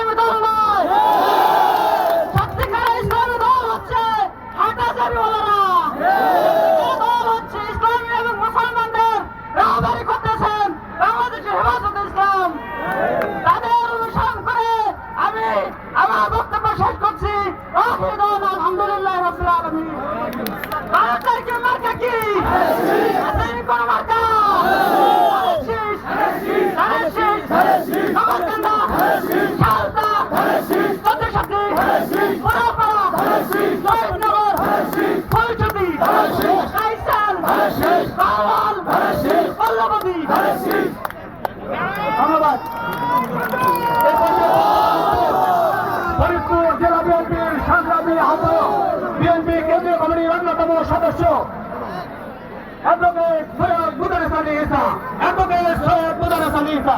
ইসলামী দল নয়। সত্যিকারের ইসলামী দল হচ্ছে হাটাজারিওয়ালারা। দল হচ্ছে ইসলামী এবং মুসলমানদের রাহবারি করতেছেন বাংলাদেশের হেফাজতে ইসলাম। তাদের অনুসরণ করে আমি আমার বক্তব্য শেষ করছি। আলহামদুলিল্লাহ রাব্বিল আলামিন। ভারত তারিখের মার্কা কি? কোন মার্কা? ধন্যবাদ। ফরিদপুর জেলা বিএনপির সংগ্রামী আহ্বায়ক, বিএনপি কেন্দ্রীয় কমিটির অন্যতম সদস্য অ্যাডভোকেট সৈয়দ মুদারেস আলী ঈসা।